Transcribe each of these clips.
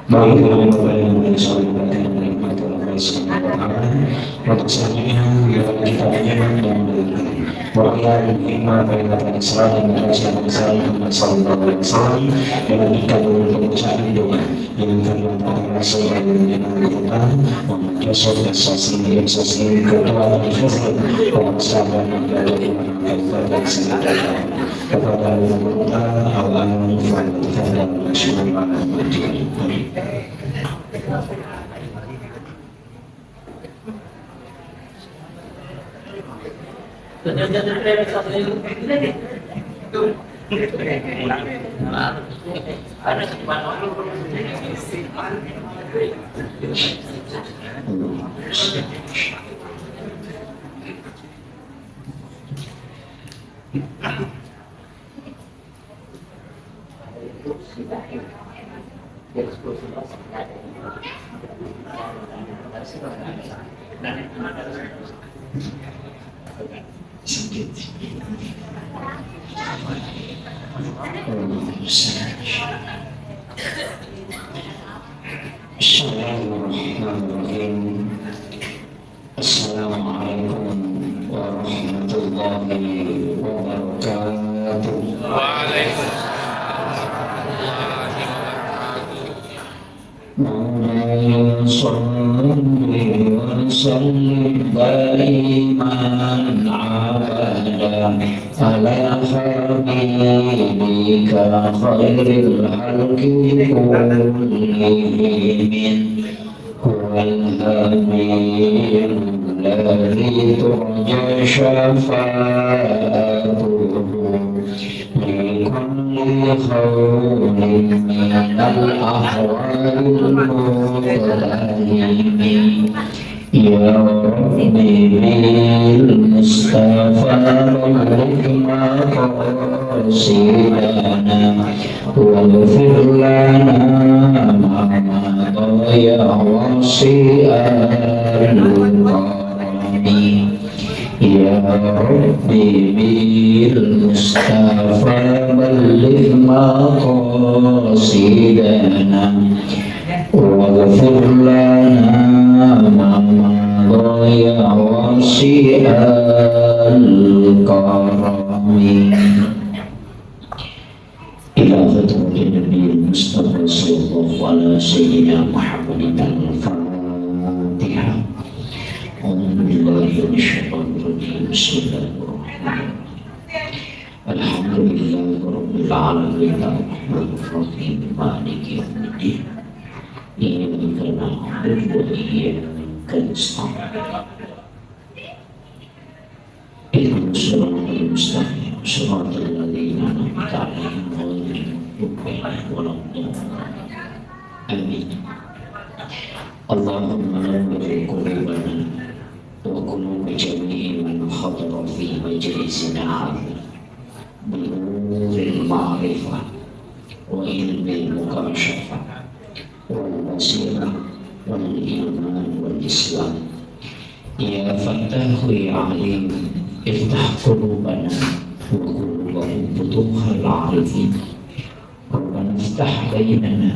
Baik dari Bapak yang bersoal perhatian nikmat Allah Subhanahu wa Ta'ala, untuk selanjutnya dalam kitabnya dan Wahai hikmah peringatan Isra dan Mi'raj Nabi Muhammad sallallahu alaihi wasallam yang menikah dengan pengucapan doa dengan kalimat Rasul yang Al-Quran Rasul dan Sosir ketua dan Fizr pengucapan dari Al-Quran dan kepada Al-Quran Al-Anfal dan Rasulullah Bismillahirrahmanirrahim. Assalamualaikum warahmatullahi wabarakatuh. Waalaikumsalam salli wa sallim daiman abada ala habibika khairil halqi kullihim huwal habib alladhi turja syafa'atuhu لكل خول من الأحوال المتهم يا ربي بالمصطفى بلغ مقاصدنا واغفر لنا ما مضى يا واسع الكرم يا ربي بالمصطفى بلغ مقاصدنا واغفر لنا ما مضى يا واسع الكرم إلى ختم النبي المصطفى صلى الله على سيدنا محمد الفاتحة. أعوذ بالله من الشيطان الرجيم. بسم الله الرحمن الرحيم. الحمد لله رب العالمين الرحمن الرحيم مالك يوم الدين إياك نعبد وإياك نستعين اهدنا الصراط المستقيم صراط الذين أنعمت عليهم غير المغضوب عليهم ولا الضالين آمين. اللهم نور قلوبنا وقلوب جميع من حضر في مجلسنا هذا بنور المعرفة وعلم المكاشفة والبصيرة والإيمان والإسلام. يا فتاح يا عليم افتح قلوبنا وقلوبهم فتوح العارفين. ربنا افتح بيننا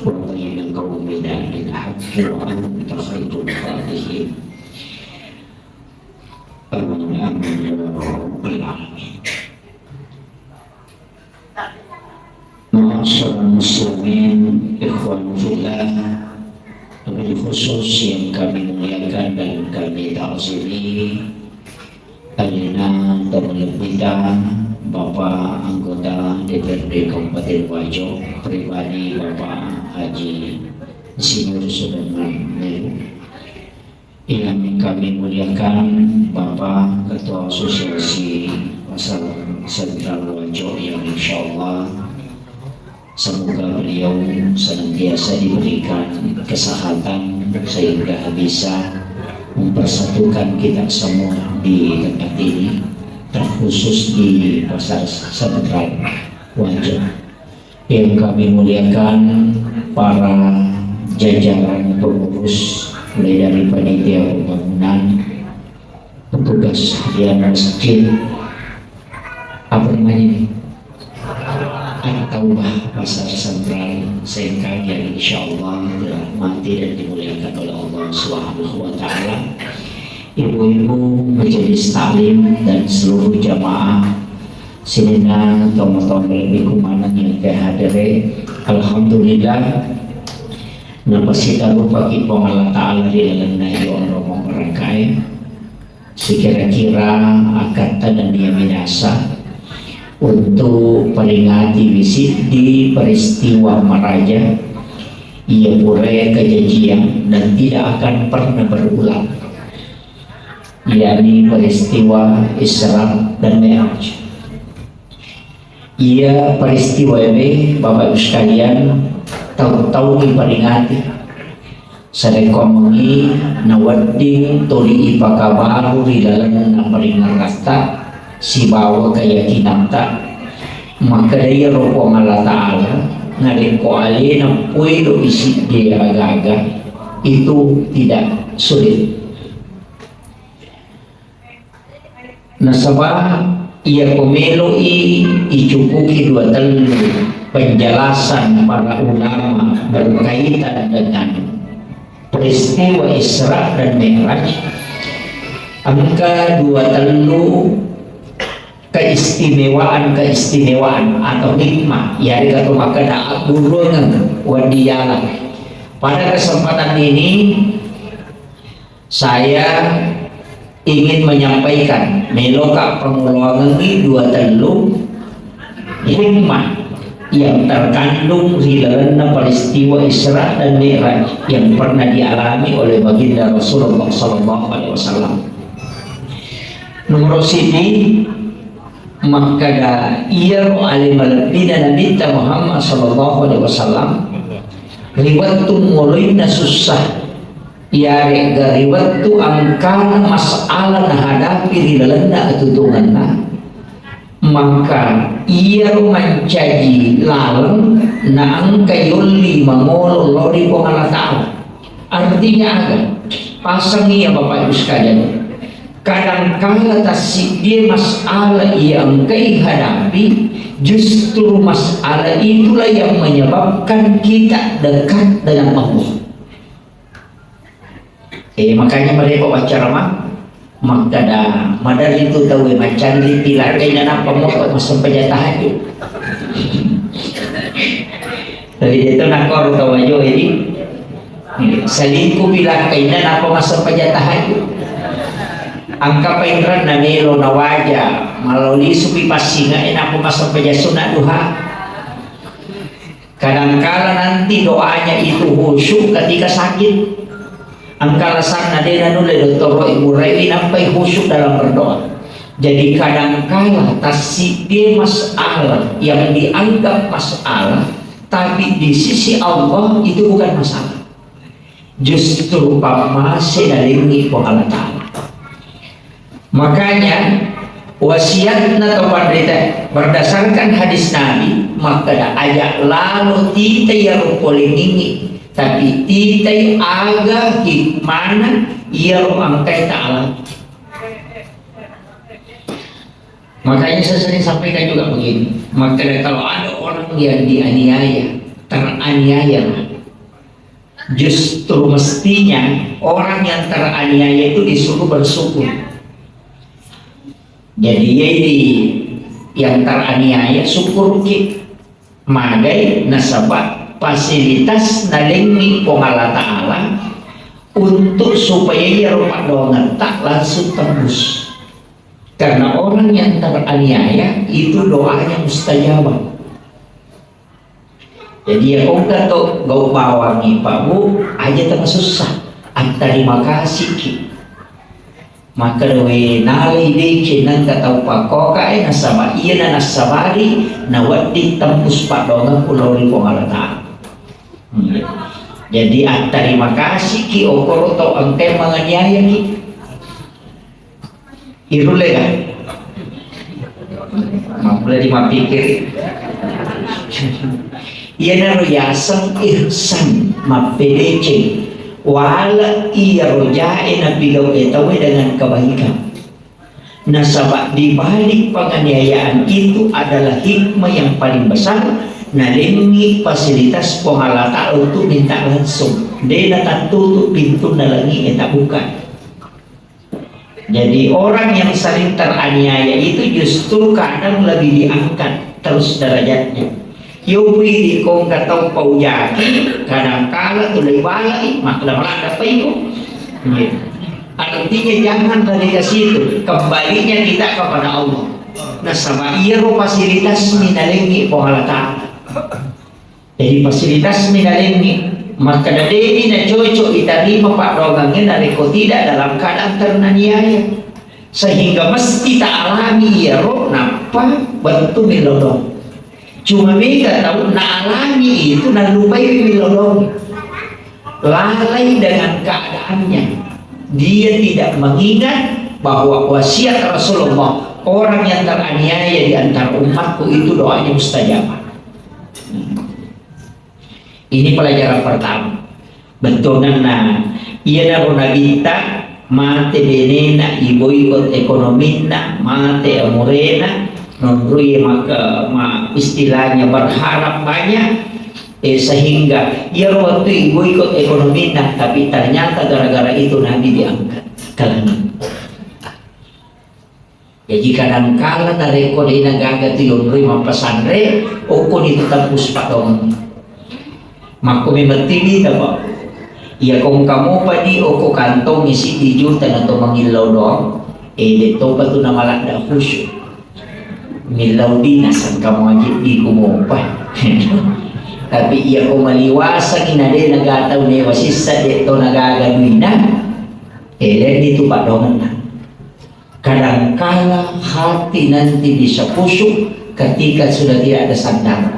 وبين قومنا بالحق وأنت خير الفاتحين. آمين آمين يا رب العالمين. Ma'asyiral muslimin, ikhwan fillah, wabil khusus yang kami muliakan dan kami ta'zimi, Alina Darul Bidang, Bapak anggota DPRD Kabupaten Wajo, pribadi Bapak Haji Insinyur Suleiman Meru, yang kami muliakan Bapak Ketua Asosiasi Pasar Sentral Wajo yang insyaallah semoga beliau senantiasa diberikan kesehatan sehingga bisa mempersatukan kita semua di tempat ini, terkhusus di Pasar Sentral Wajo. Yang kami muliakan para jajaran pengurus, mulai dari panitia pembangunan, petugas harian masjid, apa namanya ini? Taubah Pasar Sentral sehingga yang insyaallah dirahmati dan dimuliakan oleh Allah Subhanahu wa taala. Ibu-ibu majelis taklim dan seluruh jamaah sinina tomo-tomo lebih kumanan yang kehadiri, alhamdulillah napasita rupa kipong Allah Ta'ala di dalam nahi orang merangkai sekira-kira akata dan dia binasa untuk peringati visit di peristiwa Maraja ia pure kejadian dan tidak akan pernah berulang, yakni peristiwa Isra dan Mi'raj. Ia peristiwa ini Bapak Ibu sekalian tahu-tahu diperingati sadekomengi nawadding tuli ipakabaru di dalam namperingan rasta si bawa keyakinan tak maka dia rupong Allah Ta'ala ngareko ali na puedo isi dia agak-agak itu tidak sulit. Nasabah ia pemeloi icukuki dua telu penjelasan para ulama berkaitan dengan peristiwa Isra dan Mi'raj. Angka dua telu keistimewaan atau hikmah ya dikata maka ada burungan wadiyalah. Pada kesempatan ini saya ingin menyampaikan meloka pengulangan dua telu hikmah yang terkandung di dalam peristiwa Isra dan Mi'raj yang pernah dialami oleh baginda Rasulullah SAW. Nomor sini maka ia alim al-bina Nabi Muhammad SAW riwayat mulai susah ya riwayat angkana masalah hadapi di dalam ketutungan maka ia mencaji lalang na angka yuli mangolo lori Allah Ta'ala. Artinya agak pasang ia Bapak Ibu sekalian kadang-kala tasik dia masalah yang kau hadapi justru masalah itulah yang menyebabkan kita dekat dengan Allah. Makanya mereka baca ramah maka dah madar itu tahu macam di pilar kayaknya apa mau masuk penjatahan itu. Dari itu nak kau tahu aja ini selingkuh pilar kayaknya apa masuk penjatahan itu. Angka pengran na melo na waja maloli supi pasinga enak masuk penjasuna duha. Kadangkala nanti doanya itu khusyuk ketika sakit. Angka lasan nadena nule Dr. Ibu Rewi nampai khusyuk dalam berdoa. Jadi kadangkala tasik dia masalah yang dianggap masalah, tapi di sisi Allah itu bukan masalah. Justru pamase dalingi Allah Ta'ala. Makanya wasiatna kepada berdasarkan hadis Nabi maka dah ajak lalu kita yang polingi tapi kita agak hikmana ia angkai ta'ala. Makanya saya sering sampaikan juga begini, maka kalau ada orang yang dianiaya teraniaya justru mestinya orang yang teraniaya itu disuruh bersyukur. Jadi ini yang teraniaya syukur kita magai nasabah fasilitas nalengi Allah Ta'ala untuk supaya ia rumah doang tak langsung tembus. Karena orang yang teraniaya itu doanya mustajabah. Jadi ya kau kata gau bawangi Pak Bu aja tak susah terima kasih ki. Maka dewe nali deke nang katau pakokai nasaba iya na nasabari na wadi tembus padonga kulori pengalata. Jadi terima kasih ki okoro tau angke menganiaya ki. Irule kan? Mampu lima pikir. Iya naru yasang ihsan mapedece. Wala iya rojae na bigaw etawe dengan kebaikan. Nasabak di balik penganiayaan itu adalah hikmah yang paling besar nalingi fasilitas pengalata untuk minta langsung dia nak tutup pintu nalangi tak bukan. Jadi orang yang saling teraniaya itu justru kadang lebih diangkat terus derajatnya. Yowi di kong katong paujaki kadang kala tulay balai makna melanda payo. Artinya jangan dari ke situ, kembalinya kita kepada Allah. Nah sama iya fasilitas minalengi pengalata. Jadi fasilitas minalengi maka dari na cocok diterima Pak Dogangnya nareko tidak dalam keadaan teraniaya sehingga mesti tak alami ya roh napa bentuk milodong cuma mereka tahu na alami itu na lupai milodong lalai dengan keadaannya dia tidak mengingat bahwa wasiat Rasulullah orang yang teraniaya di antara umatku itu doanya mustajabah. Ini pelajaran pertama. Bentuknya iya na ronabita mate benena iboikot ekonomina mate amorena nonrui maka istilahnya berharap banyak sehingga ia waktu iboikot ekonomina tapi ternyata gara-gara itu Nabi diangkat kalangan. Jadi kadang-kala nareko di negara itu yonrui mapasandre okon itu tembus padong. Maka memertini tak ia kong kamu padi oko kantong isi dijul tanah to mangilaw doang dito pa to na malanda khusyuk milaw dinasan kamu ajit di kumupa tapi ia ko maliwasa kinade nagataw ni wasisa dito nagagaduin na dito pa doang na kadangkala hati nanti bisa khusyuk ketika sudah tidak ada sandaran.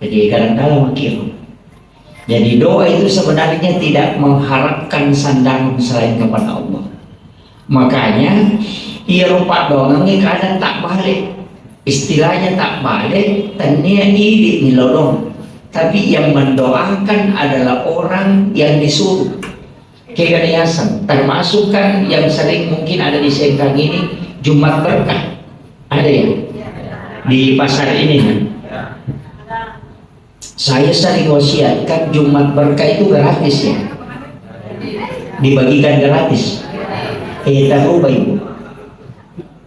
Jadi kadang-kadang makir. Jadi doa itu sebenarnya tidak mengharapkan sandangan selain kepada Allah. Makanya ia rupa dongeng kadang tak balik. Istilahnya tak balik, tania ini milodong. Tapi yang mendoakan adalah orang yang disuruh. Keganayasan, termasuk kan yang sering mungkin ada di Sengkang ini Jumat Berkah. Ada ya di pasar ini kan? Saya sering wasiatkan Jumat Berkah itu gratis ya, dibagikan gratis. Tahu baik,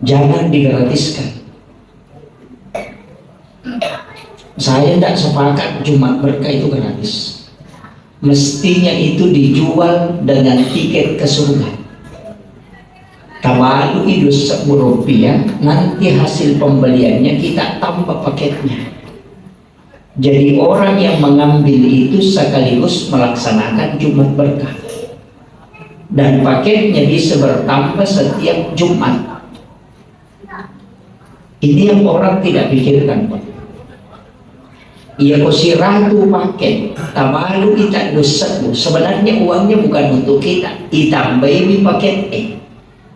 jangan digratiskan. Saya tidak sepakat Jumat Berkah itu gratis. Mestinya itu dijual dengan tiket ke surga. Tawalu itu Rp10, nanti hasil pembeliannya kita tambah paketnya. Jadi orang yang mengambil itu sekaligus melaksanakan Jumat Berkah dan paketnya bisa bertambah setiap Jumat. Ini yang orang tidak pikirkan, Pak. Ia kosiratu paket tabalu kita dosa. Sebenarnya uangnya bukan untuk kita, ditambahi paket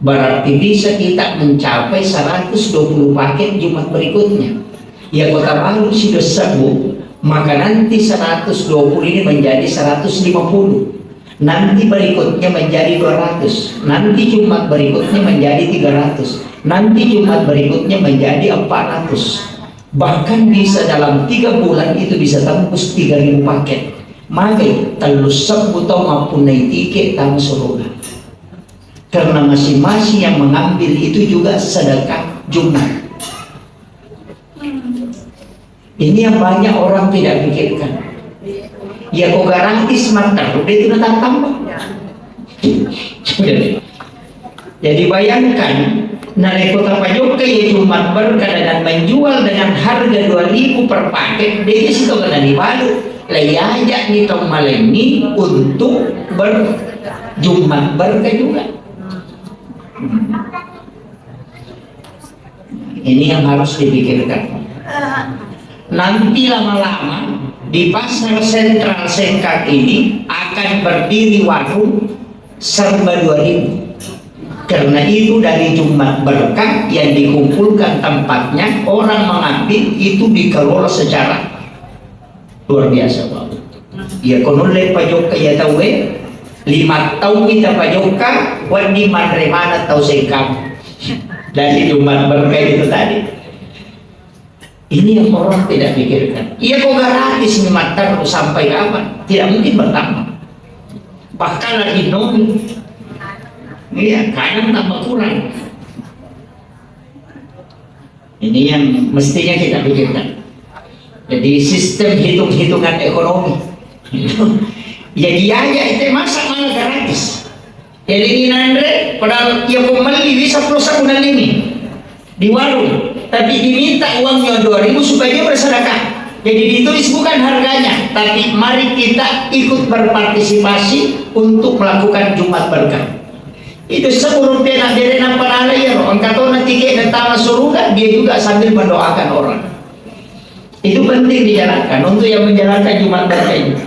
berarti bisa kita mencapai 120 paket Jumat berikutnya. Ya kota baru si dosa maka nanti 120 ini menjadi 150, nanti berikutnya menjadi 200, nanti Jumat berikutnya menjadi 300, nanti Jumat berikutnya menjadi 400, bahkan bisa dalam 3 bulan itu bisa tembus 3000 paket. Maka telus sebutong maupun tiket tamu surga, karena masing-masing yang mengambil itu juga sedekah Jumat. Ini yang banyak orang tidak pikirkan. Ya kok garantis mata udah itu datang tambah. Jadi bayangkan nari kota Pajoka ya Jumat Berkah dengan menjual dengan harga 2.000 per paket, dia situ kena dibalut layajak nih tong malengi untuk Jumat Berkah juga. Ini yang harus dipikirkan. Nanti lama-lama di pasar sentral Sengkang ini akan berdiri warung serba 2.000. Karena itu dari Jumat Berkah yang dikumpulkan tempatnya, orang mengambil itu dikelola secara luar biasa, Pak. Ya konole Pajoka ya tahu 5 tahun kita Pajoka wani mana tahu Sengkang dari Jumat Berkah itu tadi. Ini yang orang tidak pikirkan. Iya kok gratis memang terus sampai kapan? Tidak mungkin bertambah. Bahkan lagi nol. Iya, kadang tambah kurang. Ini yang mestinya kita pikirkan. Jadi sistem hitung-hitungan ekonomi. Jadi aja itu masa mana gratis. Jadi ini Andre, padahal ia pembeli bisa plus aku ini di warung, tapi diminta uangnya 2.000 supaya dia bersedekah. Jadi ditulis bukan harganya, tapi mari kita ikut berpartisipasi untuk melakukan Jumat Berkah. Itu 10 rupiah nak dari nampak ala ya, angkat orang tiket datang surga, dia juga sambil mendoakan orang. Itu penting dijalankan untuk yang menjalankan Jumat Berkah ini.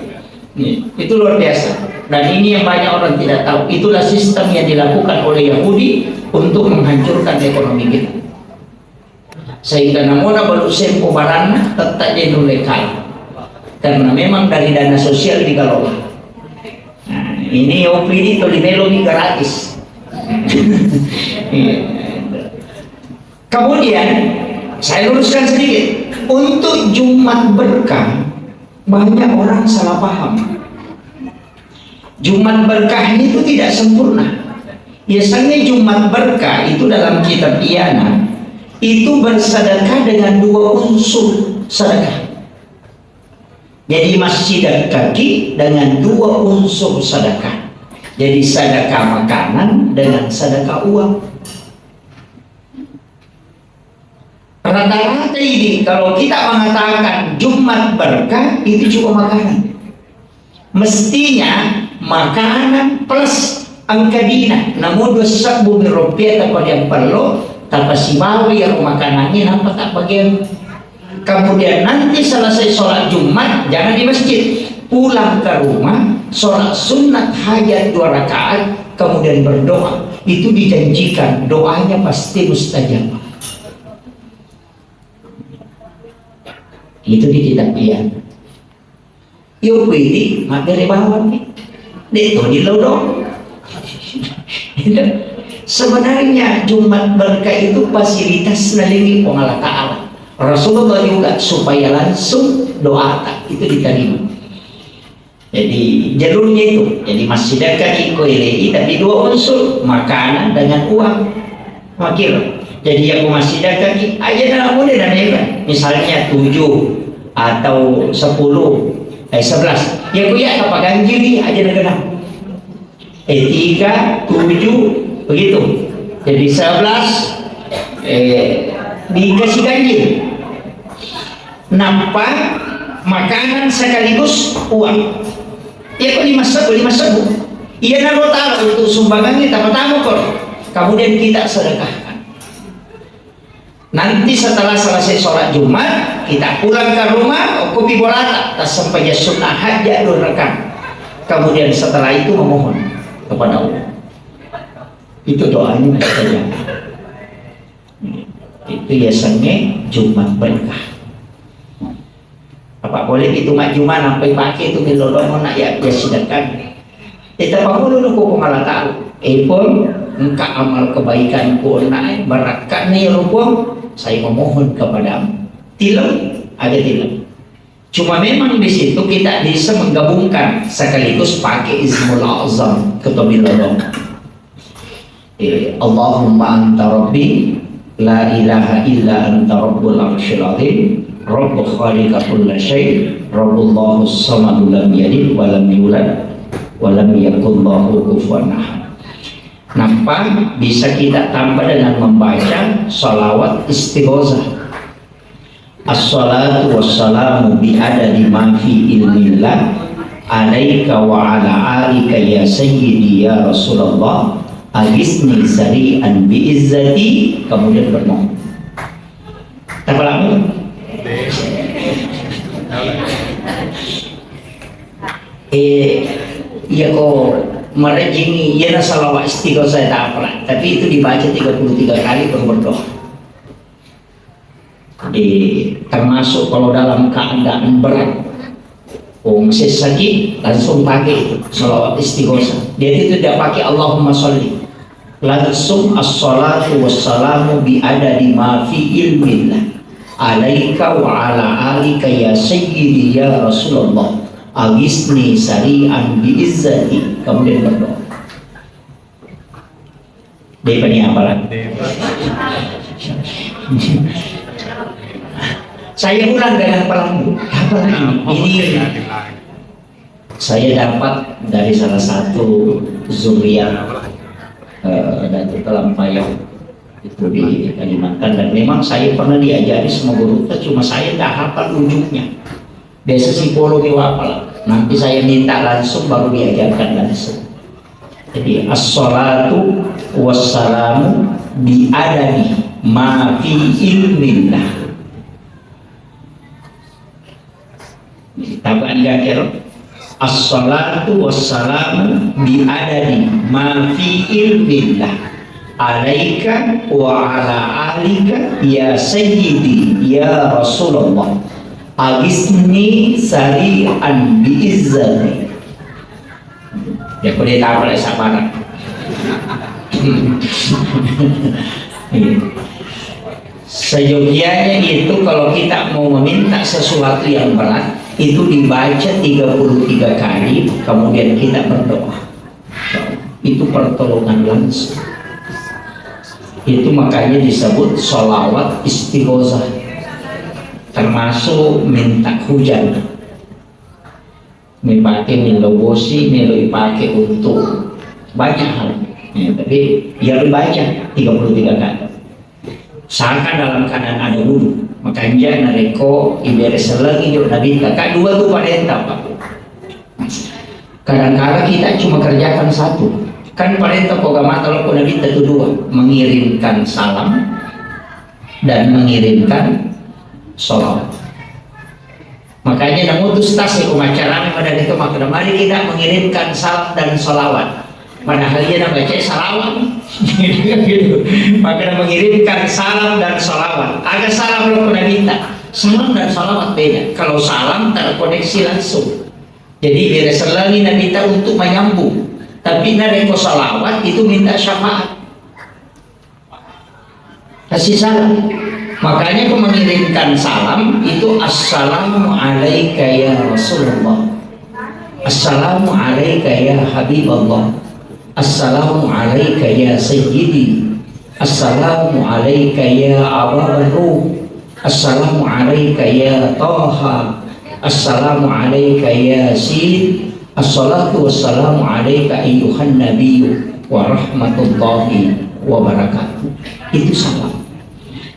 Itu luar biasa. Dan ini yang banyak orang tidak tahu. Itulah sistem yang dilakukan oleh Yahudi untuk menghancurkan ekonomi kita. Sehingga namanya baru sempo barana tetap jadi lekal. Karena memang dari dana sosial dikelola. Nah, ini opini tolimelo gratis. Kemudian saya luruskan sedikit. Untuk Jumat Berkah banyak orang salah paham. Jumat Berkah itu tidak sempurna. Biasanya Jumat Berkah itu dalam kitab Iyana itu bersedekah dengan 2 unsur sedekah. Jadi masjid kaki dengan 2 unsur sedekah. Jadi sedekah makanan dengan sedekah uang. Rata-rata ini kalau kita mengatakan Jumat Berkah itu cuma makanan. Mestinya makanan plus angka dina. Namun 2 bumi rupiah tanpa yang perlu tanpa si bawi yang makanannya nampak tak bagian. Kemudian nanti selesai sholat Jumat jangan di masjid, pulang ke rumah sholat sunat hajat 2 rakaat kemudian berdoa. Itu dijanjikan doanya pasti mustajab. Itu di kitab Iyana. Yuk pilih materi bawah nih. Itu di lodong. Sebenarnya Jumat Berkah itu fasilitas nalingi pengalah Ta'ala. Rasulullah juga supaya langsung doa itu diterima. Jadi jalurnya itu. Jadi masih dekat ikoilei tapi 2 unsur makanan dengan uang. Makil. Jadi aku masih dekat aja dalam model dan hebat. Misalnya 7 atau 10, 11. Ya ku ya apa ganjil aja negara. 3, 7 begitu. Jadi 11 dikasih ganjil. Nampak makanan sekaligus uang. Ya kok 5 sebu. Iya naro taruh untuk sumbangannya tamu-tamu kok. Kemudian kita sedekahkan. Nanti setelah selesai sholat Jumat kita pulang ke rumah kopi bolata tak sampai sunnah hajat 2 rakaat. Kemudian setelah itu memohon kepada Allah. Itu doanya saja. Itu biasanya Jumat Berkah. Apa boleh itu mak Jumat sampai pakai itu dilolong nak ya silakan. Kita bangun dulu kok malah tahu. Pun engkau amal kebaikan ku naik berakat nih rupong. Saya memohon kepadamu. Tilam ada tilam. Cuma memang di situ kita bisa menggabungkan sekaligus pakai Ismul Azam ketabilolong. Allahumma anta rabbi la ilaha illa anta rabbul arsyil azim rabbu khaliqa kulli syai rabbullahus samadu lam yalid wa lam yulad wa lam yakul lahu kufuwan ahad. Nampak bisa kita tambah dengan membaca salawat istighosah. As-salatu wassalamu bi'adadi ma fi ilmillah alaika wa ala alika ya sayyidi ya Rasulullah agisni sari'an bi'izzati. Kemudian bermohon. Apa lagi? Iya kok merejingi ya salawat istighosah tak apa, tapi itu dibaca 33 kali baru berdoa. Termasuk kalau dalam keadaan berat, masih sakit langsung pakai itu salawat istighosah. Dia itu tidak pakai Allahumma sholli, langsung as-salatu wassalamu bi adadi ma fi ilmillah alaika wa ala alika ya sayyidi ya Rasulullah agisni sari'an bi'izzati. Kemudian berdoa. Depa ni hafalan. Saya ulang dengan pelan. Ini saya dapat dari salah satu zuriat Datuk Talampayong itu di Kalimantan, dan memang saya pernah diajari sama guru, cuma saya tidak hafal ujungnya. Biasa psikologi hafal, nanti saya minta langsung baru diajarkan langsung. Jadi as-salatu wassalamu bi'adadi ma fi ilmillah. Tabaan gakir as-salatu wassalamu bi'adadi ma fi ilmillah alaika wa ala alika ya sayyidi ya Rasulullah agisni sari'an bi'izzati. Ya boleh tahu oleh sabaran. Seyogianya itu kalau kita mau meminta sesuatu yang berat itu dibaca 33 kali, kemudian kita berdoa. Itu pertolongan langsung. Itu makanya disebut sholawat istighosah, termasuk minta hujan. Dipakai milobosi, milo dipakai untuk banyak hal. Ya, tapi biar dibaca 33 kali. Seakan dalam keadaan ada wudhu. Makanya nareko iberes lagi jauh nabi kakak dua tuh parenta Pak. Kadang-kadang kita cuma kerjakan satu. Kan parenta kogama kalau nabi itu dua, mengirimkan salam dan mengirimkan sholawat. Makanya namutus tas umacara pada itu makna mari kita mengirimkan salam dan sholawat. Padahal dia nak baca salawat. Gitu. Maka mengirimkan salam dan sholawat. Ada salam belum pernah minta. Salam dan sholawat beda. Kalau salam terkoneksi langsung. Jadi beres lagi nak minta untuk menyambung. Tapi nareko sholawat itu minta syafaat. Kasih salam. Makanya aku mengirimkan salam itu assalamu alaika ya Rasulullah, assalamu alaika ya Habibullah, assalamu alaika ya Sayyidi, assalamu alaika ya Aba Ruh, assalamu alaika ya Taha, assalamu alaika ya Yasin, assalatu wassalamu alaika ayyuhan nabiyyu wa rahmatullahi wa barakatuh. Itu salam.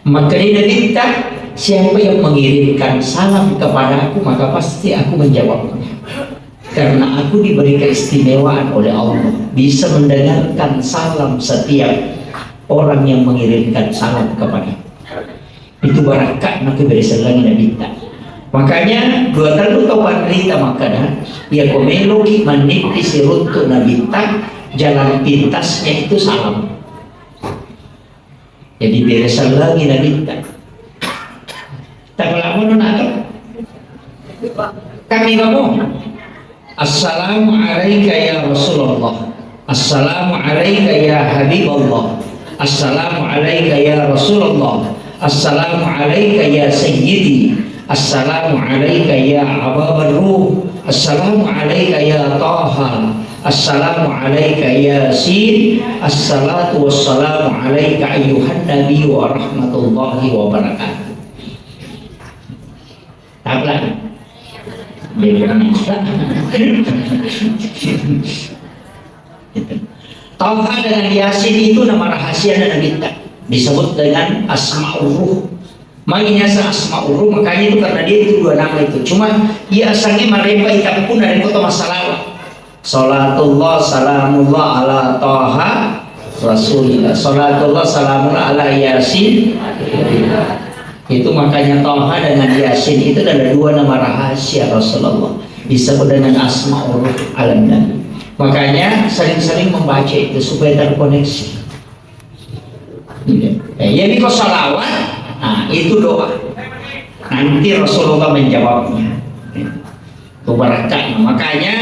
Maka dia minta siapa yang mengirimkan salam kepada aku maka pasti aku menjawabnya. Karena aku diberi keistimewaan oleh Allah bisa mendengarkan salam setiap orang yang mengirimkan salam kepada itu barakat maka beri lagi minta. Makanya dua terlalu kawan cerita makanya ya komeloki maniti siruntu nabita jalan pintasnya itu salam. Jadi beresan lagi nabi kita. Tak lamun nak kami kamu. Assalamu alayka ya Rasulullah. Assalamu alayka ya Habibullah. Assalamu alayka ya Rasulullah. Assalamu alayka ya Sayyidi. Assalamu alayka ya Aba Ruh. Assalamu alayka ya Taha. Assalamu alayka ya Yasin. Assalatu wassalamu alayka ayyuhan nabi wa rahmatullahi wa barakatuh. Apa? Taha dengan Yasin itu nama rahasia dan kita disebut dengan Asma'ur Ruh. Makanya Asma'ur Ruh makanya itu karena dia itu dua nama itu. Cuma dia asalnya mereka ikan pun dari kota masalah. Salatullah salamullah ala Taha Rasulillah. Salatullah salamullah ala Yasin. Itu makanya Taha dengan Yasin itu ada dua nama rahasia Rasulullah. Disebut dengan Asma'ul Alam Nabi. Makanya sering-sering membaca itu supaya terkoneksi. Jadi kalau salawat, nah itu doa. Nanti Rasulullah menjawabnya. Itu barakatnya. Makanya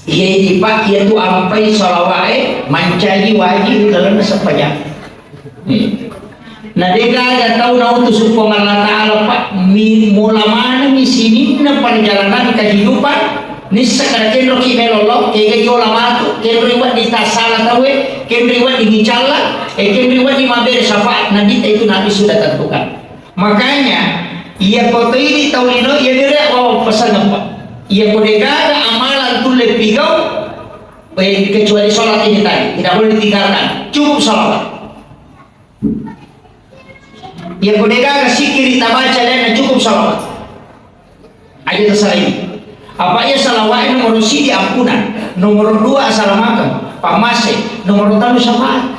ia dipak ia tu ampai salawat mancai wajib dalam sepanjang. Na dega tahu na utus upang Allah Ta'ala pak mula mana misinin na perjalanan kehidupan nisa kada kendro kimelolo kaya yola matu kendro iwat di tasala tawe kendro iwat di ngicala kendro iwat di mabere syafaat nanti itu Nabi sudah tentukan. Makanya ia kota ini tahun ini ia dire pesan apa ia kodega amalan tu lepigau kecuali sholat ini tadi tidak boleh ditinggalkan, cukup sholat. Ya kodega sikir kita baca dan cukup salawat aja terserah ini. Apa ya salawat nomor si diampunan, nomor 2 assalamualaikum pamase, nomor 3 syafaat.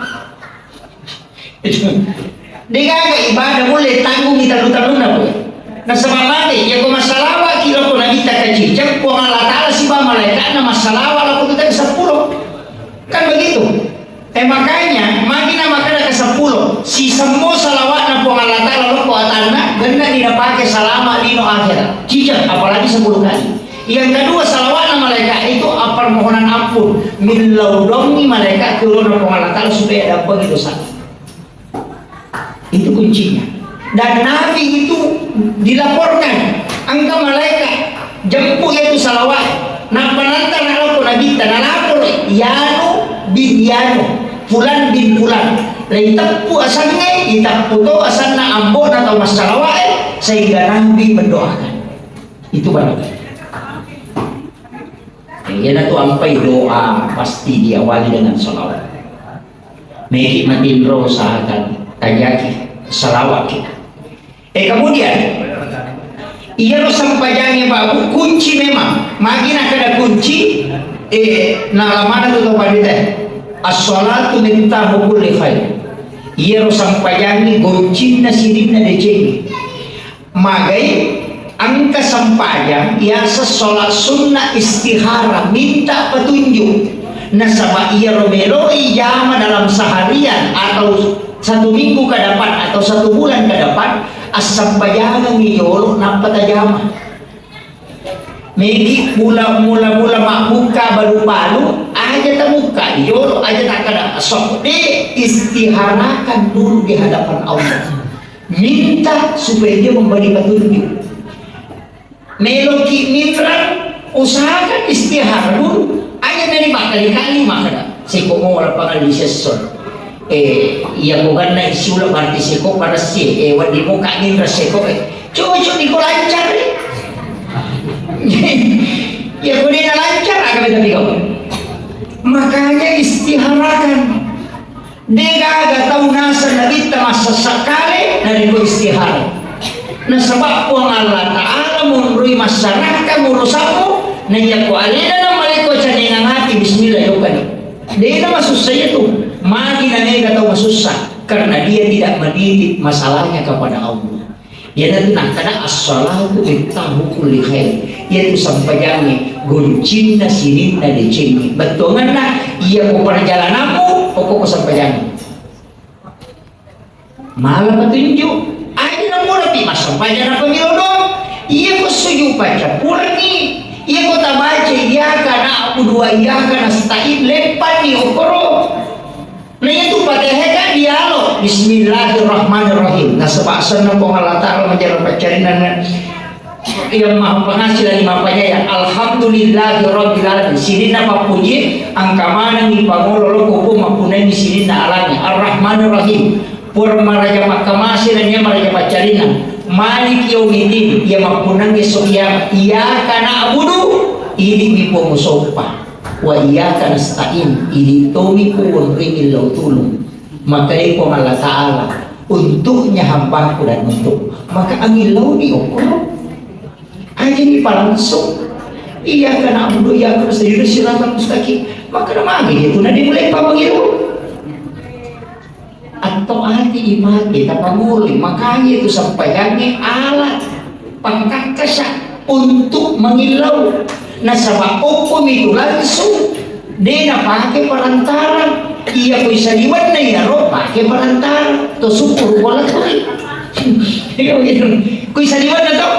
Dega ibadah boleh tanggung kita luta-luta boleh. Nah sebab ya ko masalah kilo ko nagita kecil cek ko Allah Ta'ala si ba malaikat na masalah aku kita ke 10 kan begitu. Makanya makin makanya ke 10 si semua salawat na po Allah Ta'ala lo po atana ganda tidak pakai salama dino akhirat cicak apalagi 10 kali. Yang kedua salawat na malaikat itu permohonan ampun min laudongi malaikat turun na po Allah Ta'ala supaya dapat dosa. Itu kuncinya. Dan Nabi itu dilaporkan angka malaikat jemput itu salawat na pananta na lo po nabita na lapor yano bin yano Fulan bin Fulan itappu asannya itappu to asanna ambon atau masalah sehingga Nabi mendoakan itu baru ya itu ampai doa pasti diawali dengan salawat meki matindro sahakan tajaki salawat kita kemudian ia lo sampainya babu kunci memang makin ada kunci nama mana tuh pada teh as-salatu miftahu kulli khair. Ia ro sampayani goncina sirina deceni. Magai angka sampayang ia salat sunnah istihara minta petunjuk. Nasaba ia ro meloi jama dalam seharian atau 1 minggu ke depan atau 1 bulan ke depan as sampayangan ngiyolo napata jama. Megi mula mak buka baru aja terbuka yolo aja tak ada sok de istiharakan dulu di hadapan Allah minta supaya dia memberi petunjuk meloki mitra usahakan istihara dulu aja dari kali makanya seko mau lapangan di sesor iya bukan naik siula berarti seko pada si wadi muka mitra seko coba lancar ya kuliah lancar agak beda kau makanya istiharakan dia agak tahu nasa nabi masa sekali dari ku istihara nah sebab puang Allah Ta'ala menurui masyarakat murusamu nah ya ku alina nama leko caningan hati bismillah yukan dia masuk saya tuh makin nega tahu susah karena dia tidak mendidik masalahnya kepada Allah. Ya nanti nak kada as-salatu miftahu kulli khair. Yaitu sampaiannya goncina sininna deceni. Betongan nak ia ko perjalananmu pokok sampaiannya. Malah petunjuk. Aja na mo napi masampayan na pamilodo. Ia ko suju baca purni. Ia ko tabaca iya kana aku dua iya kana stain lepan ni okoro. Nah itu Fatihah dialog Bismillahirrahmanirrahim. Nah sebab po Allah Ta'ala menjalan pacarinan yang maha pengasih dan maha penyayang. Alhamdulillahirabbil alamin. Sini nama puji angka mana ni pangololo kuku mapunai di sini na alami. Ar-Rahmanirrahim. Purma raja makamasi dan yang raja pacarinan. Malik yaumiddin yang mapunang esok yang iya kana abudu ini mipo musopa. Wa iyyaka nasta'in ini tomi ku ringil lau tulung maka ipo Allah Ta'ala untuknya hambaku dan untuk maka angin lau di okoro aja ni langsung iya kana abudu iya kana sendiri silakan mustaqim maka nama itu nanti mulai pamangiru atau hati imati tapanguli makanya itu sampaikannya alat pangkakasa untuk mengilau. Nah sama hukum itu langsung dia pakai perantara iya bisa liwat na ya roh pakai perantara to syukur wala to ku bisa liwat na to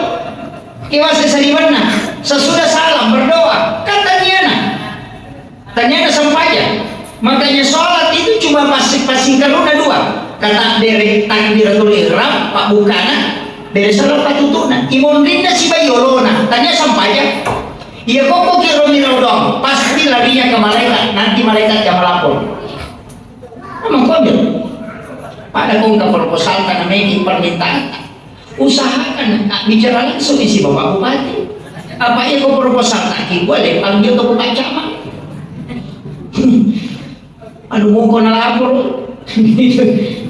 kiwa sa liwat na sesudah salam berdoa kan tanya na sampaian makanya sholat itu cuma masing-masing karuna dua kata dari takbiratul ihram pak bukana dari salah patutunan imun rinda si bayolona tanya sampainya iya kok kira mirau dong pasti larinya ke malaikat nanti malaikat yang melapor emang konyol pada kong ke proposal karena making permintaan usahakan bicara langsung isi bapak bupati apa ya kok proposal tak boleh panggil ke Pak Camat aduh mau kena lapor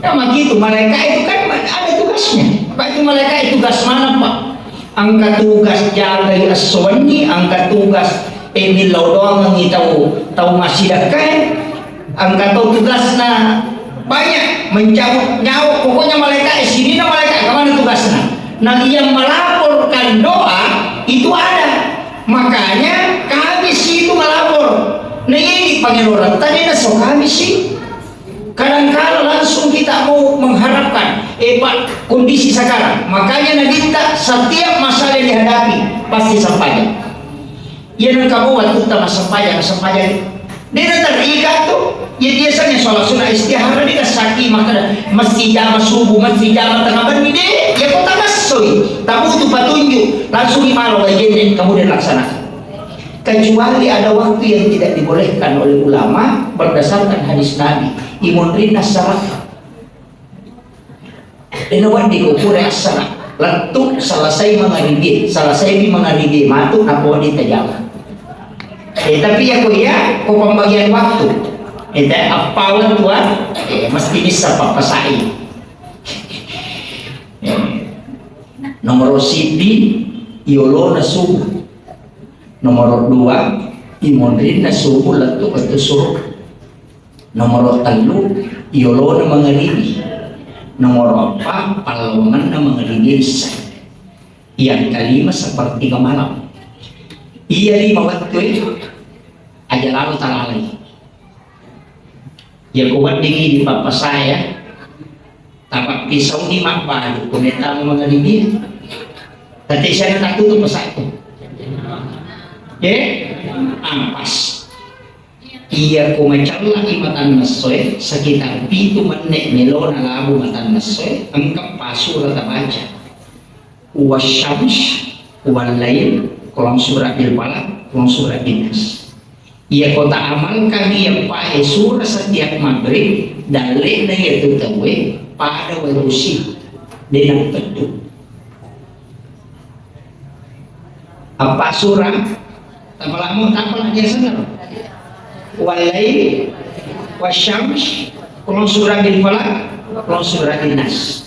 sama gitu mereka itu kan ada tugasnya Pak itu mereka itu tugas mana Pak angkat tugas jaga aswani angkat tugas Emil doang ngi tahu masih dekat angkat tugasnya banyak mencabut nyawa pokoknya mereka sini na mereka kemana tugasnya nah yang melaporkan doa itu ada makanya kami sih itu melapor nah ini panggil orang tadi nasok kami sih kadang-kadang langsung kita mau mengharapkan Pak kondisi sekarang makanya Nadita setiap masalah yang dihadapi pasti sampaikan ya dan kamu waktu kita sampaikan dia terikat tuh ya biasanya sholat sunnah istihara dia sakit maka mesti jam subuh mesti jam tengah malam dia ya kok tak masuk tak butuh petunjuk langsung imalau bagian kemudian laksanakan kecuali ada waktu yang tidak dibolehkan oleh ulama berdasarkan hadis Nabi imun rinas salat dinawan di kupur asana letuk selesai mengaridi matuk aku wanita jalan tapi ya kok ya kok pembagian waktu apawan tuan mesti bisa papasai nomor sipi iolona subuh nomor 2 imondrin na subuh letuk atau suruh nomor 3 iolona mengeribi nomor 4 palawangan na mengeribi yang kelima seperti kemalam iya 5 waktu itu aja lalu talalai ya kuat dingin di papa saya tapak pisau di makbal kumita mo mengeribi tapi saya tak tutup pesatu ampas iya ko macalla imatan nasoy sekitar 7 menit melo na labo matan nasoy ang kapasura ta baca wasyams walail kolong surah bil falaq kolong surah binas iya kota amalkan iya pae surah setiap maghrib dalil na itu tawe pada warusi dengan teduh apa surah tapalamu tapal aja sana walai wasyams kolong surah bil falaq kolong surah binas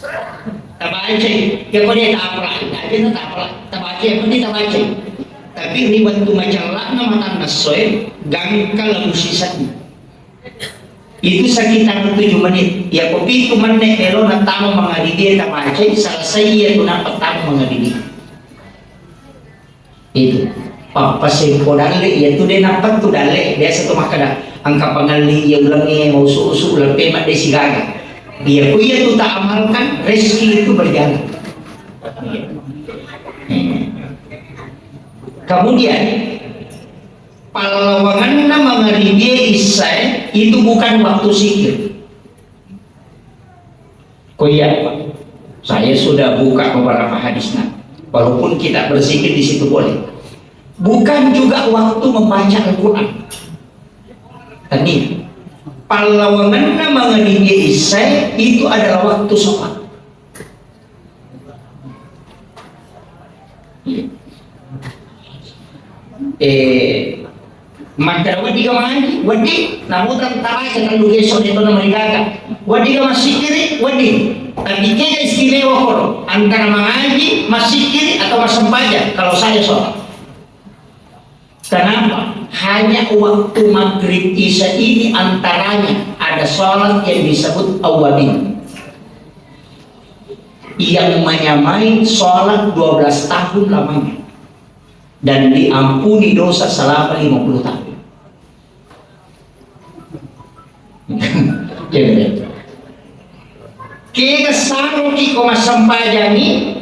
tabaca ya kau dia tapal aja na tapal tabaca ya kau dia tabaca tapi riwayat tu macam na matan nasoy gangkal musisat itu sekitar 7 menit ya kopi itu menit melo na tamo mengadidi tabaca selesai ya tu dapat tamo mengadidi itu papasay ko dali ya tu dia nampak tu dali dia satu makada angka pangali ya ulangnya mau usu ulang pemat dia sigaga dia ko ya tu tak amalkan rezeki itu berjalan kemudian palawangan na mengaribia isai itu bukan waktu zikir ko ya saya sudah buka beberapa hadisnya walaupun kita berzikir di situ boleh bukan juga waktu membaca Al-Quran tadi palawangan na mengaribia isai itu adalah waktu sholat maka wadi ka mangaji wadi namutan tawa sa kalugison ito na maligaka wadi ka masikiri wadi tapi kaya istimewa ko antara mangaji masikiri atau masampaja kalau saya sholat kenapa? Hanya waktu maghrib isya ini antaranya ada sholat yang disebut awabin yang menyamai sholat 12 tahun lamanya dan diampuni dosa selama 50 tahun. Kaya saro ki ko masampajani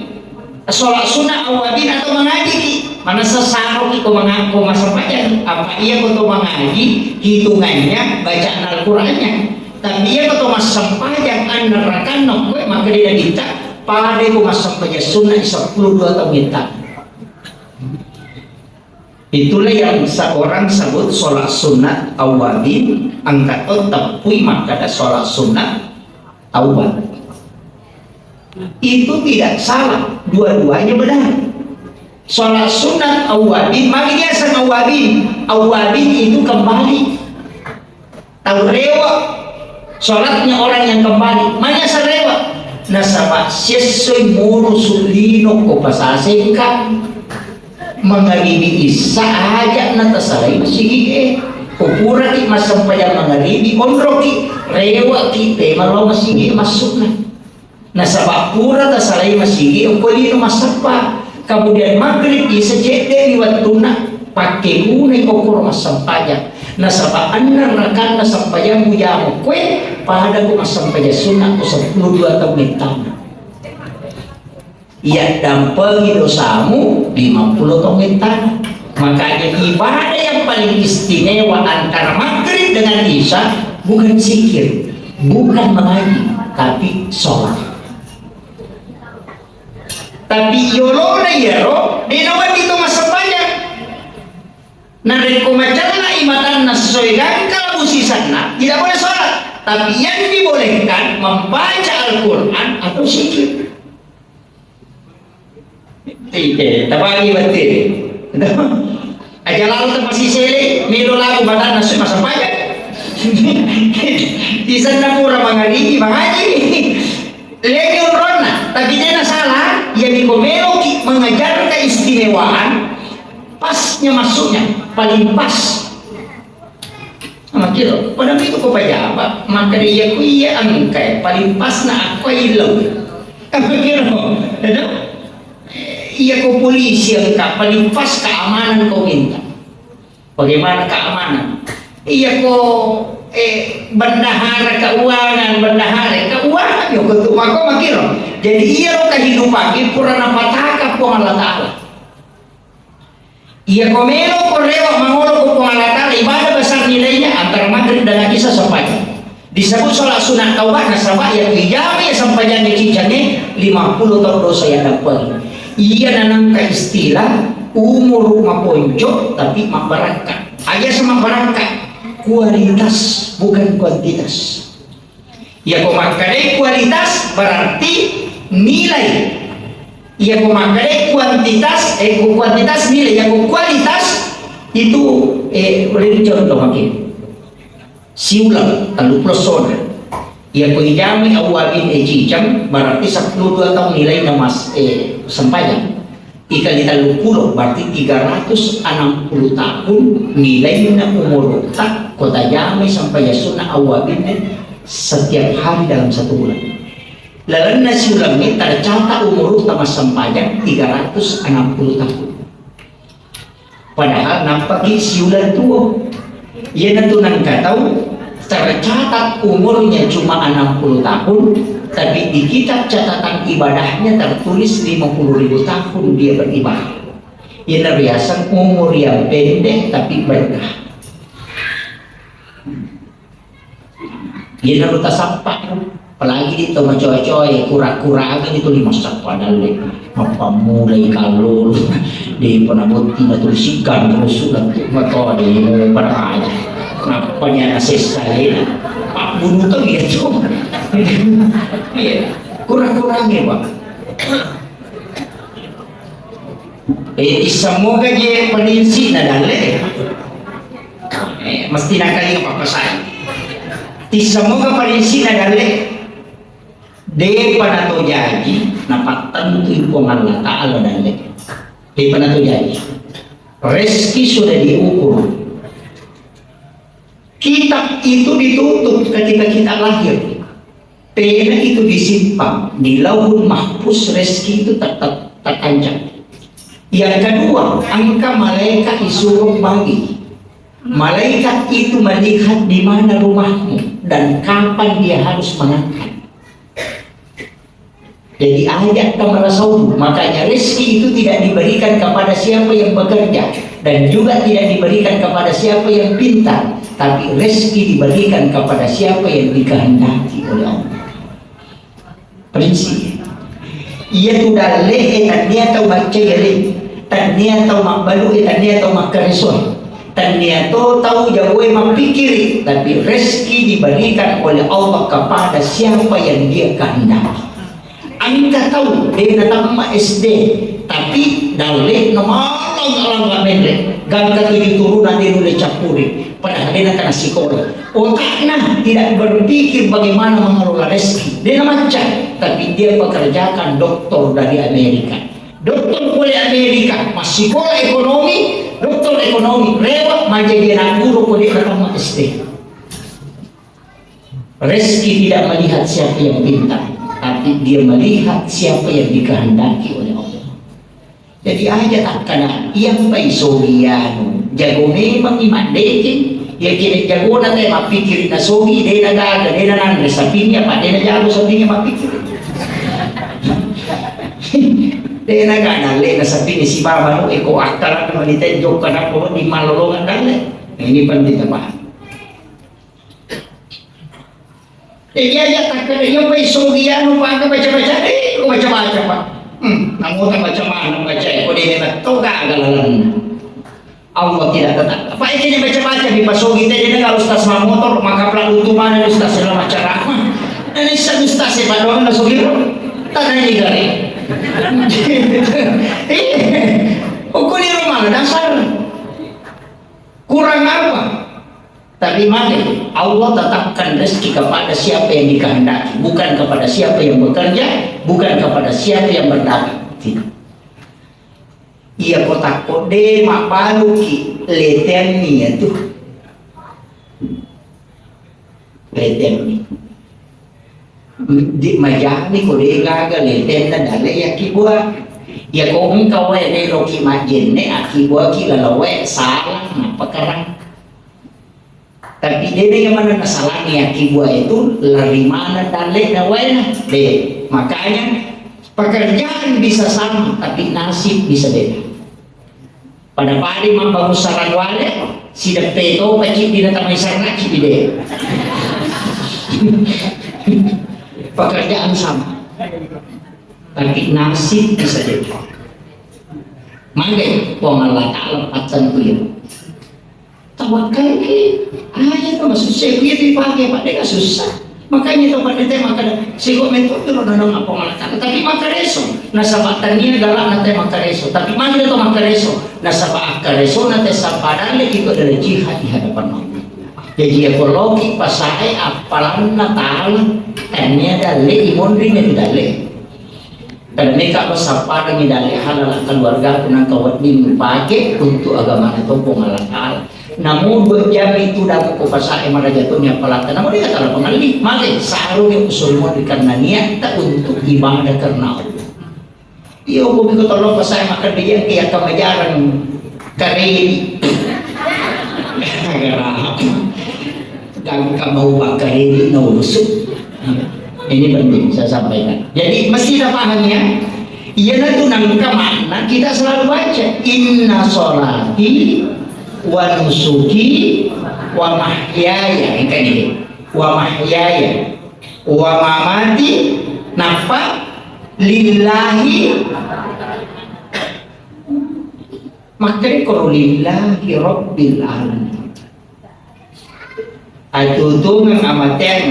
sholat sunnah awabin atau mengaji ki mana sesaro ki ko masampajani apa iya ko to mengaji hitungannya bacaan Al-Qur'annya Tapi ia kata mas sampajang anarakan nak kue maka dia kita pada ko mas sampajang sunnah 12 tahun kita. Itulah yang seorang sebut sholat sunat awabin, angkat tapi maka ada sholat sunat awal. Itu tidak salah, dua-duanya benar. Sholat sunat awabin, makanya sang awabin itu kembali. Tahu rewa, sholatnya orang yang kembali, makanya sarewa. Nasaba sesuai muru sulino ko pasasengka. Mengharibi isa aja na tasalay masigi kupura ki masampaya mengharibi onro ki rewa ki tema lo masigi masuk na nasa bakura tasalay masigi ukulino masapa kemudian maghrib isa jede liwatuna pakai unay kokoro masampaya nasa baan rakan nasampaya muyamu kwe pada ko masampaya sunat ko 12 tahun mitang. Ia dampengi dosamu 50 tahun tanah. Makanya ibadah yang paling istimewa antara maghrib dengan isya bukan zikir, bukan mengaji, tapi sholat. Tapi yolona yero dinawan itu masa banyak. Narik kumacana imatan nasoigan kalau busisana tidak boleh sholat. Tapi yang dibolehkan membaca Al-Quran atau zikir. Tidak, tabagi betul. Aja lalu tempat si sele, melo lagu badan nasi masa payah. Di sana pura mengaji. Legion rona, tapi dia salah. Yang dikomelo mengajar keistimewaan, pasnya masuknya paling pas. Makiro, pada itu kau pajaba, maka dia kuya angkai paling pas na aku ilau. Makiro, ada. Iya kau polisi yang paling pas keamanan kau minta. Bagaimana keamanan? Iya kau bendahara keuangan yo kau mako makiro. Jadi iya lo kehidupan purana pataka po Allah Taala. Iya kau melo kau rewa mangolo ko Allah Taala ibadah besar nilainya antara maghrib dan isya sampai. Disebut sholat sunat taubat nasabah yang dijami sampai jangan cicane 50 tahun dosa yang dapat. Ia nanang ka istilah umur rumah ponco tapi mabaraka. Aja sama baraka kualitas bukan kuantitas. Ya komakade kualitas berarti nilai. Ya komakade kuantitas nilai. Ya kualitas itu boleh contoh makin. Siulang kalau persona. Ya kuijami awalin cicam berarti 12 tahun nilai namas sampainya ikali 30 berarti 360 tahun nilai na umur tak kota jami sampai sunnah awalin setiap hari dalam 1 bulan. Lalu nasi ulangi tercatat umur tamas sampainya 360 tahun. Padahal nampak siulan tua. Ia natunan katau tercatat umurnya cuma 60 tahun, tapi di kitab catatan ibadahnya tertulis 50.000 tahun dia beribadah. Ini biasa umur yang pendek tapi berkah. Ini harus tasapak, apalagi di tengah coy-coy kurang-kurangin itu di masa padahal apa mulai kalau di penabuti natusikan terus sudah atau di berkah. Kenapanya asis saya Pak bunuh tuh gitu. Kurang-kurangnya Pak. Semoga dia penisi na dale. Mesti nakali ng papasahan. Semoga penisi na dale. De pa na to jadi napagtanto po ng Allah Ta'ala dale. De pa na to jadi. Reski sudah diukur. Kitab itu ditutup ketika kita lahir. Pena itu disimpan di lauhul mahfuz, rezeki itu tertancap. Yang kedua, angka malaikat disuruh bagi. Malaikat itu melihat di mana rumahmu dan kapan dia harus mengangkat. Jadi ayat kamarasaum, makanya rezeki itu tidak diberikan kepada siapa yang bekerja dan juga tidak diberikan kepada siapa yang pintar, tapi rezeki diberikan kepada siapa yang dikehendaki oleh Allah. Prinsip. Ia tu dah leh tania tau baca le, tania tau mak balu, tania tau mak keresuan, tania tau jago mak pikir, tapi rezeki diberikan oleh Allah kepada siapa yang dia kehendaki. Anda tahu dia datang mak SD, tapi dalih nomalong alang mendek, gangga tujuh turunan dia boleh campuri, padahal dia nak kena sekolah. Otaknya tidak berpikir bagaimana mengelola rezeki. Dia macam, tapi dia pekerjakan doktor dari Amerika. Doktor boleh Amerika, masih sekolah ekonomi, doktor ekonomi, lewat macam dia nak guru boleh datang mak SD. Rezeki tidak melihat siapa yang pintar, tapi dia melihat siapa yang dikehendaki oleh Allah. Jadi aja tak kena yang paisogiano jago memang iman dekin ya kini jago na tayo mapikir na sogi dia na gaga dia na nang sapinya pa dia na jago sapinya mapikir dia na gaga le na sapinya si baba no eko aktar na malita jok kana ko di malolongan dale ini penting apa. Iya tak kena yang paisogiano pa ka baca-baca ko baca-baca pa. Namun tak baca mana baca kau dia nak tahu tak galalan Allah tidak tetap. Apa ini baca-baca di pasogi tadi dengan ustaz motor maka pelaku tu mana ustaz dalam acara ini ustaz sepak doang pasogi tak ada gari. Kau di rumah dasar kurang apa? Tapi mari Allah tetapkan rezeki kepada siapa yang dikehendaki, bukan kepada siapa yang bekerja, bukan kepada siapa yang berdagang. Tidak. Ia kotak kode mak baru ki leten ni itu, leten ni. Di majani kode gaga leten dan dale ya ki buat. Ya kau engkau ni loki majin ni aki buat ki lalu salah apa kerang. Tapi dia yang mana kesalahan yang buat itu lari mana dalek dan wena deh. Makanya pekerjaan bisa sama tapi nasib bisa beda. Pada pagi mampu saran wale si depeto pacik di datang sarana cip dia. Pekerjaan sama tapi nasib bisa beda. Mangga Allah Taala atan kuliah. Tawakal ke ayat tu masuk sekian dipakai pak dia susah makanya tu pada dia makan sego metode tu orang apa malakkan tapi makan reso nasabak tania galak nanti makan reso tapi mana tu makan reso nasabak akar reso nanti sapadan lagi itu adalah jihad di hadapan Allah. Jadi aku logi pasai apalan Natal tania dalih imun ringan dalih dan mereka bersapadan di dalih halal keluarga punang kawat dipakai untuk agama itu pengalakal. Namun berjam itu dah ko pasai mana jatuhnya pelata. Namun dia kata pengalih, mari seharusnya usul mau karena niat tak untuk ibadah karena Allah. Iyo ko biko tolong pasai makan dia kayak kemajaran kareli. Dan kamu kareli no usuk. Ini penting saya sampaikan. Jadi mesti dah pahamnya. Ia itu nangka mana kita selalu baca inna sholati wa nusuki wa mahyaya kan ini wa mahyaya wa mamati napa lillahi makanya kalau lillahi rabbil alamin atutu ng amaten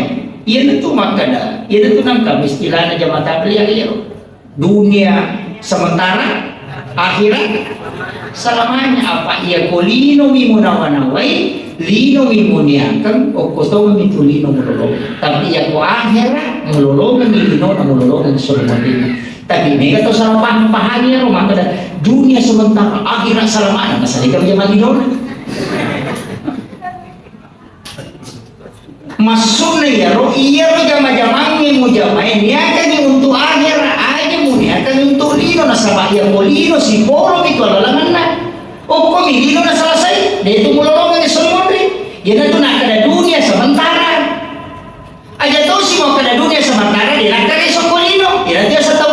yan itu makada yan itu nang kami istilahnya jamaah tabligh dunia sementara akhirat selamanya. Apa ia kolino mimunawanawai lino mimuniakan o koto mitulino mulolong tapi ia ko akhirat mulolong milino na mulolong sulumadina tapi mereka to salah pahanya rumah kada dunia sementara akhirat selamanya masalah zaman dinona maksudnya ya roh iya roh jama-jamangnya mau jamain ya kan untuk akhirat aja munia kan untuk lino nasabah yang molino si polo itu adalah mana oh kok lino na selesai dia itu mulolongan semua deh dia itu nak ada dunia sementara aja tahu sih mau ada dunia sementara dia nak ada sokolino dia satu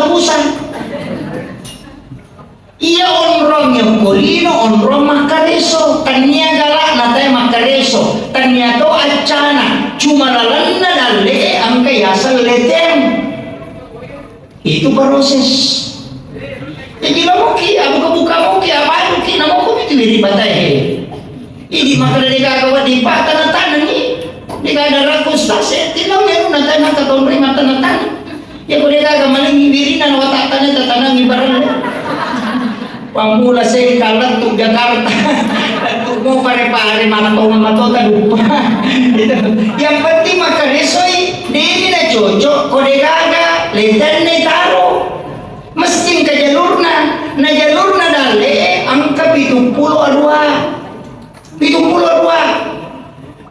proses. Jadi mo kaya buka mo kaya baru kina mo ko di batay. Hindi makala di gagawa di pa tanatan ni. Di kada rakus ta se tinaw meron na tayo nakatonre mata tanatan. Ya ko di gaga maling ibiri na watatan na tatanang ibaran. Pamula sa kalat to Jakarta. Tugmo pare-pare mana to mamatota lupa. Yang penting makaresoy di na cocok ko di gaga lenten ni taro. Mesti ka jalurna na dali ang ka 70 arwa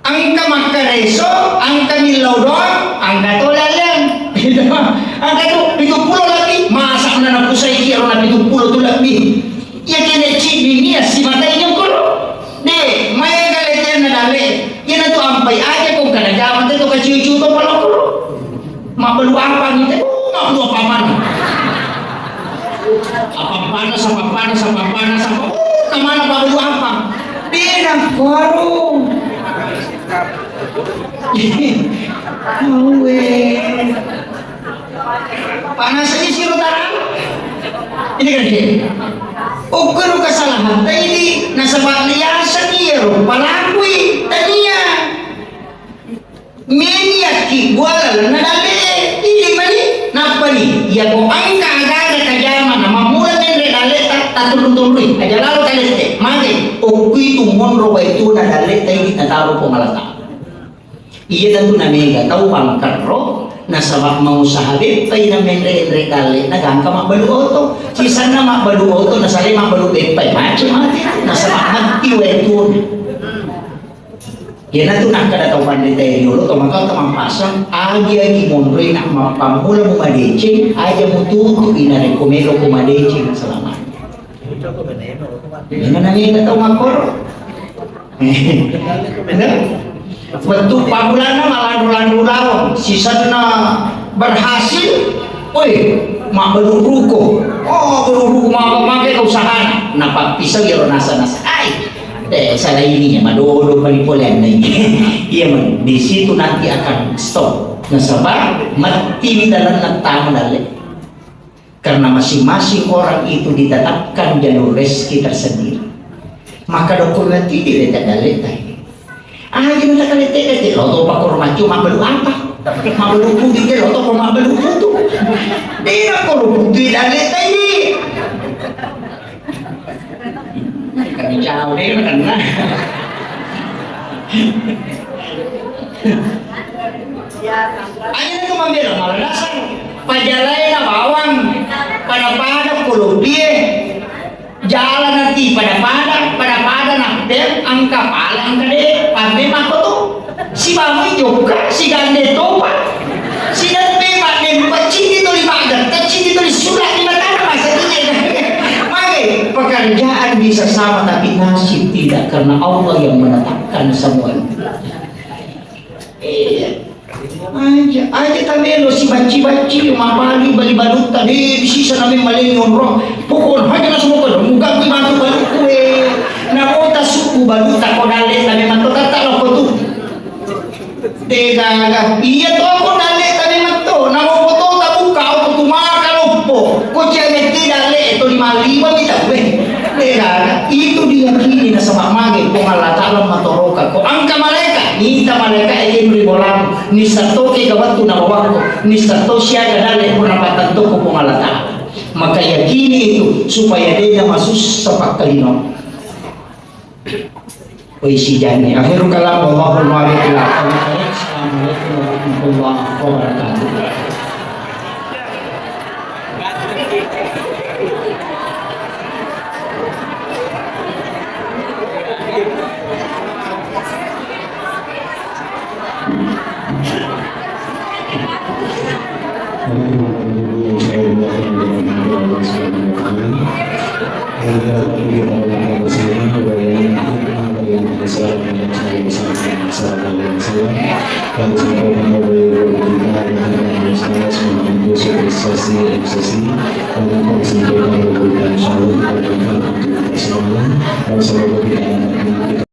ang ka makareso ang ka nilawdon ang ka tulalan ang ka to 70 lagi masak na napusay kiro na 70 to lagi ya kene chini niya si matay niyo ko de may galeten na dali yan na to ampay aja kung kanagaman to ka chichuto pala ko mabaluang pangite mabaluang paman apa panas kemana baru apa di warung panas ini sih rotaran ini kan dia ukur kesalahan tadi nasabak liasan iya palakui tadinya meniaki buala nadale ini mani napani ya ko angka agak kajaman mamula nendre dale tatulun-tulun aja lalu kalete mage okui tu monro wa itu nadale tai nataro pomalata iya tentu namega tahu pangkarro nasabak mau sahabit pai na nendre dale nagangka mabalu oto sisana mabalu oto nasale mabalu bepai macam mati nasabak mati wa itu kaya na nak kada tau pandai tayo lo maka tamang pasang agi monroy nak mapamula mo madecing aja mo tuto inare kumelo ko madecing salamat ina na niya tau makor bentuk pamulan na malandu-landu lawan sisa na berhasil oi mak beruruko beruruko mamakai usaha napapisaw yaro nasa-nasa ay salah ininya madodo palipolan na iya man di situ nanti akan stop nasabak mati dalam nagtama dali karena masing-masing orang itu ditetapkan jalur rezeki tersendiri maka dokumen itu dilihat-lihat gimana kali tete lo pak kormacu mabalu apa mabalu putih lo to mabalu putu dia kalau putih dali tadi kami jauh deh karena aja itu mambil malah dasar pajalai na bawang pada kulo dia jalan nanti pada nakdem angka palang kade pande mako tuh si bamu juga si gande topa si dan beba dem pacing itu 5 agar kecil itu disurat 5 tahun masa itu pekerjaan bisa sama tapi nasib tidak karena Allah yang menetapkan semuanya. Aja kami lo si baci mapali bali balut tadi di sisa namin malingon roh pukul hanya na semua ko muka ko mantu balut kue na mota suku balut ko dali namin mantu tata ko tu tega iya to ako dali namin mantu na mo to tabuka ako tumaka lopo ko cewek dali itu 55 kita we itu diyakini na sama mage kung Allah Ta'ala matoroka ko angka maleka nita maleka ay mribolam ni satoke gawatu na wawako ni sato siya gadale ko napatanto ko kung Allah Ta'ala maka yakini itu supaya dia masus sa pagkalino o isijani akhiru kalam Allahul Malik Assalamualaikum warahmatullahi wabarakatuh. Assalamualaikum warahmatullahi wabarakatuh.